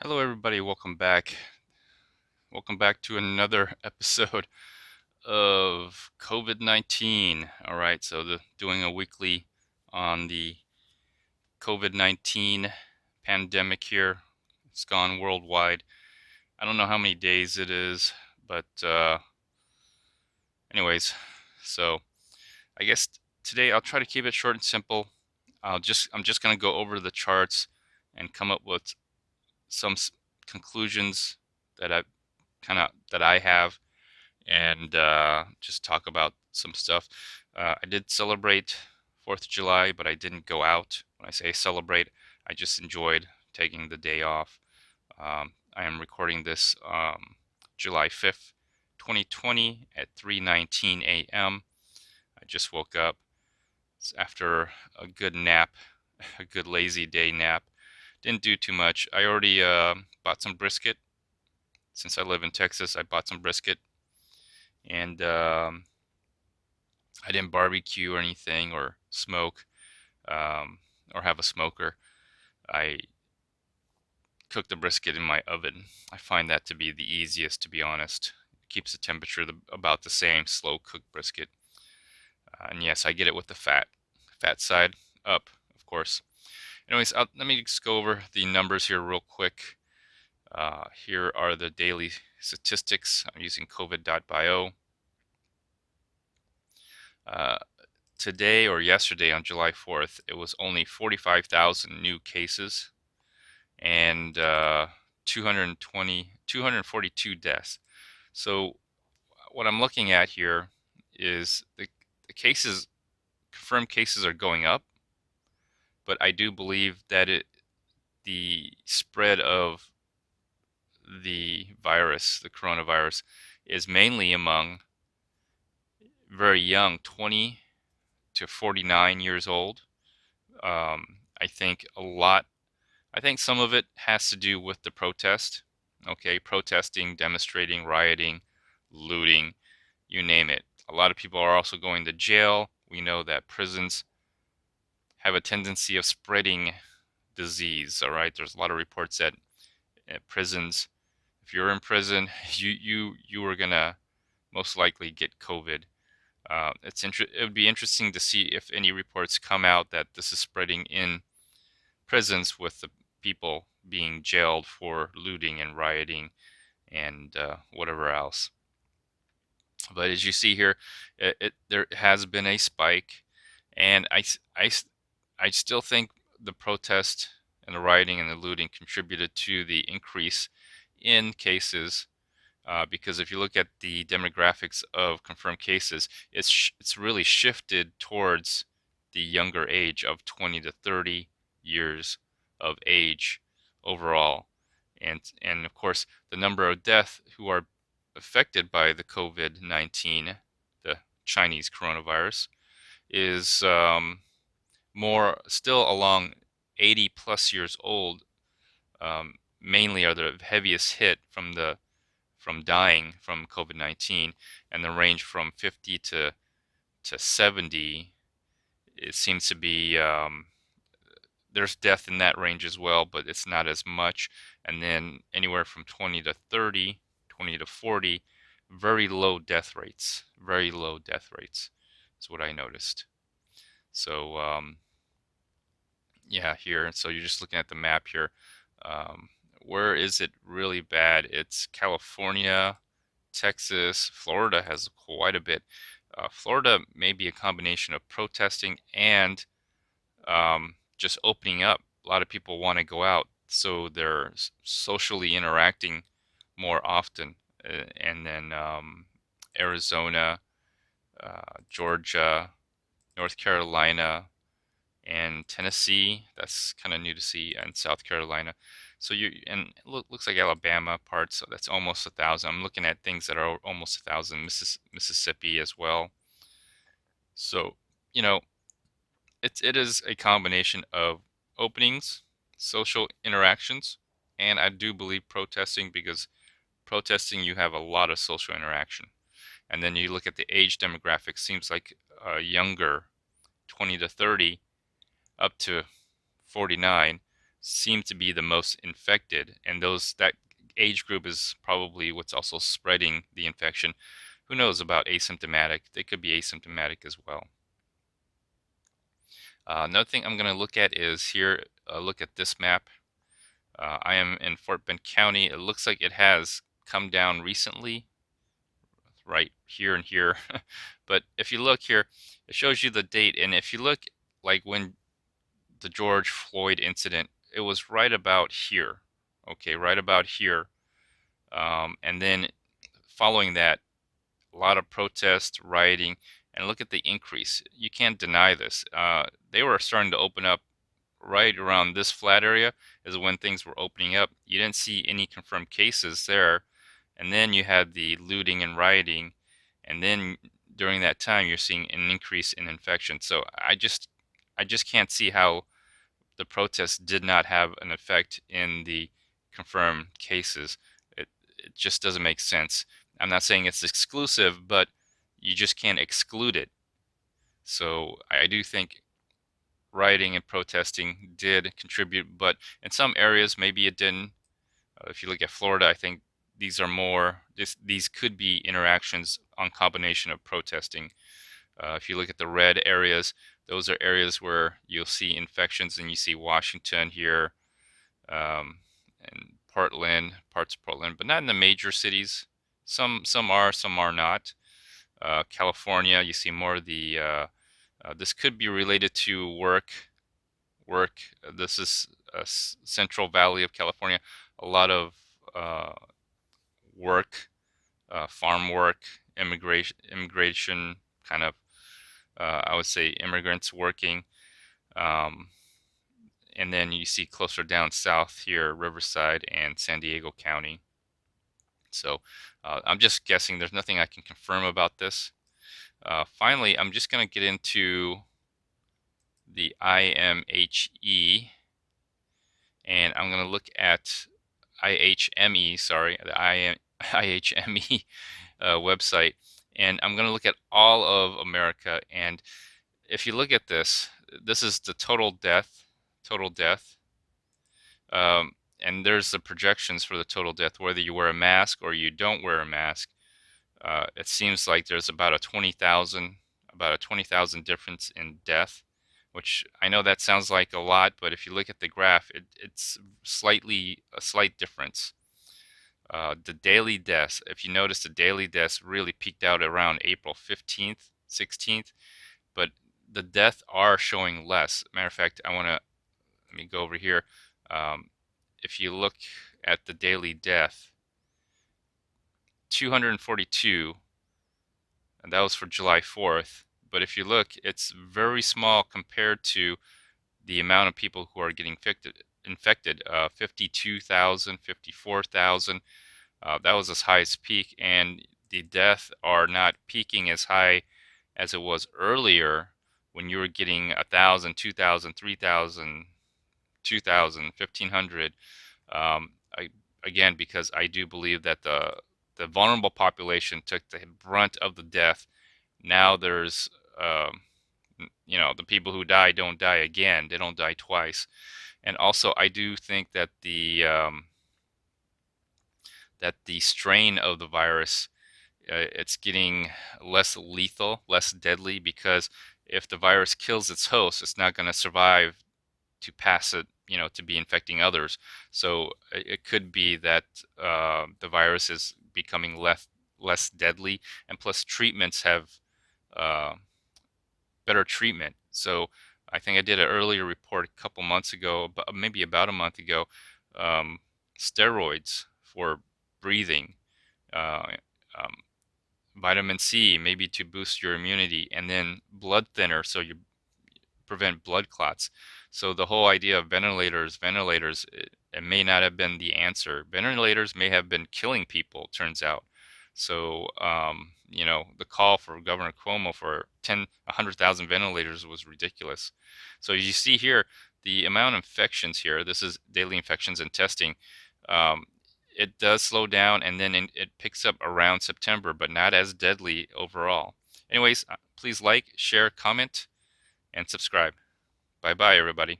Hello, everybody. Welcome back. Welcome back to another episode of COVID-19. All right, so doing a weekly on the COVID-19 pandemic here. It's gone worldwide. I don't know how many days it is, but anyways, so I guess today I'll try to keep it short and simple. I'm just gonna go over the charts and come up with some conclusions that I have and just talk about some stuff. I did celebrate 4th of July, but I didn't go out. When I say celebrate, I just enjoyed taking the day off. I am recording this July 5th, 2020 at 3:19 a.m. I just woke up after a good nap, a good lazy day nap. Didn't do too much. I already bought some brisket. Since I live in Texas, I bought some brisket and I didn't barbecue or anything or smoke or have a smoker. I cooked the brisket in my oven. I find that to be the easiest, to be honest. It keeps the temperature about the same, slow cooked brisket. And yes, I get it with the fat side up, of course. Anyways, let me just go over the numbers here real quick. Here are the daily statistics. I'm using COVID.bio. Today or yesterday on July 4th, it was only 45,000 new cases and 242 deaths. So what I'm looking at here is the cases, confirmed cases are going up, but I do believe that the spread of the virus, the coronavirus, is mainly among very young, 20 to 49 years old. I think I think some of it has to do with the protest. Okay, protesting, demonstrating, rioting, looting, you name it. A lot of people are also going to jail. We know that prisons have a tendency of spreading disease. All right, there's a lot of reports that at prisons, if you're in prison, you are gonna most likely get COVID. It would be interesting to see if any reports come out that this is spreading in prisons with the people being jailed for looting and rioting and whatever else. But as you see here, there has been a spike, and I still think the protest and the rioting and the looting contributed to the increase in cases. Because if you look at the demographics of confirmed cases, it's really shifted towards the younger age of 20 to 30 years of age overall, and of course the number of deaths who are affected by the COVID-19, the Chinese coronavirus, is more still along 80 plus years old. Mainly are the heaviest hit from dying from COVID-19, and the range from 50 to 70. It seems to be there's death in that range as well, but it's not as much. And then anywhere from 20 to 30, 20 to 40, very low death rates. Very low death rates is what I noticed. So yeah, here. So you're just looking at the map here. Where is it really bad? It's California, Texas, Florida has quite a bit. Florida may be a combination of protesting and just opening up. A lot of people want to go out, so they're socially interacting more often. And then Arizona, Georgia, North Carolina, and Tennessee. That's kind of new to see, and South Carolina. So looks like Alabama parts. So that's almost 1,000. I'm looking at things that are almost 1,000. Mississippi as well. So you know, it is a combination of openings, social interactions, and I do believe protesting, because protesting you have a lot of social interaction. And then you look at the age demographic, seems like younger, 20 to 30 up to 49. seem to be the most infected, and that age group is probably what's also spreading the infection. Who knows about asymptomatic? They could be asymptomatic as well. Another thing I'm going to look at is here, look at this map. I am in Fort Bend County. It looks like it has come down recently, right here and here. But if you look here, it shows you the date. And if you look like when the George Floyd incident, it was right about here. Okay, right about here. And then following that, a lot of protest, rioting, and look at the increase. You can't deny this. They were starting to open up right around this flat area is when things were opening up. You didn't see any confirmed cases there. And then you had the looting and rioting. And then during that time, you're seeing an increase in infection. So I just can't see how the protests did not have an effect in the confirmed cases. It just doesn't make sense. I'm not saying it's exclusive, but you just can't exclude it. So I do think rioting and protesting did contribute, but in some areas maybe it didn't. If you look at Florida, I think these could be interactions on combination of protesting. If you look at the red areas, those are areas where you'll see infections, and you see Washington here, and Portland, parts of Portland, but not in the major cities. Some are, some are not. California, you see more of the. This could be related to work. This is Central Valley of California. A lot of work, farm work, immigration kind of. I would say immigrants working. Um, and then you see closer down south here, Riverside and San Diego County. So I'm just guessing. There's nothing I can confirm about this. Finally, I'm just going to get into the IMHE, and I'm going to look at IHME, sorry, the IHME website, and I'm going to look at all of America. And if you look at this, this is the total death, and there's the projections for the total death, whether you wear a mask or you don't wear a mask. It seems like there's about a 20,000 difference in death, which I know that sounds like a lot, but if you look at the graph, it's a slight difference. The daily deaths, if you notice, the daily deaths really peaked out around April 15th, 16th, but the deaths are showing less. Matter of fact, let me go over here. If you look at the daily death, 242, and that was for July 4th. But if you look, it's very small compared to the amount of people who are getting infected. 52,000, 54,000. That was as high as peak, and the deaths are not peaking as high as it was earlier when you were getting 1,000, 2,000, 3,000, 2,000, 1,500. Again, because I do believe that the vulnerable population took the brunt of the death. Now there's, the people who die don't die again. They don't die twice. And also, I do think that the strain of the virus, it's getting less lethal, less deadly, because if the virus kills its host, it's not going to survive to pass it, to be infecting others. So it could be that the virus is becoming less deadly, and plus treatments have better treatment. So I think I did an earlier report a couple months ago, maybe about a month ago, steroids for breathing, uh, um, vitamin C maybe to boost your immunity, and then blood thinner so you prevent blood clots. So the whole idea of ventilators, it may not have been the answer. Ventilators may have been killing people, turns out. So, the call for Governor Cuomo for 100,000 ventilators was ridiculous. So you see here, the amount of infections here, this is daily infections and testing, um, it does slow down, and then it picks up around September, but not as deadly overall. Anyways, please like, share, comment, and subscribe. Bye bye, everybody.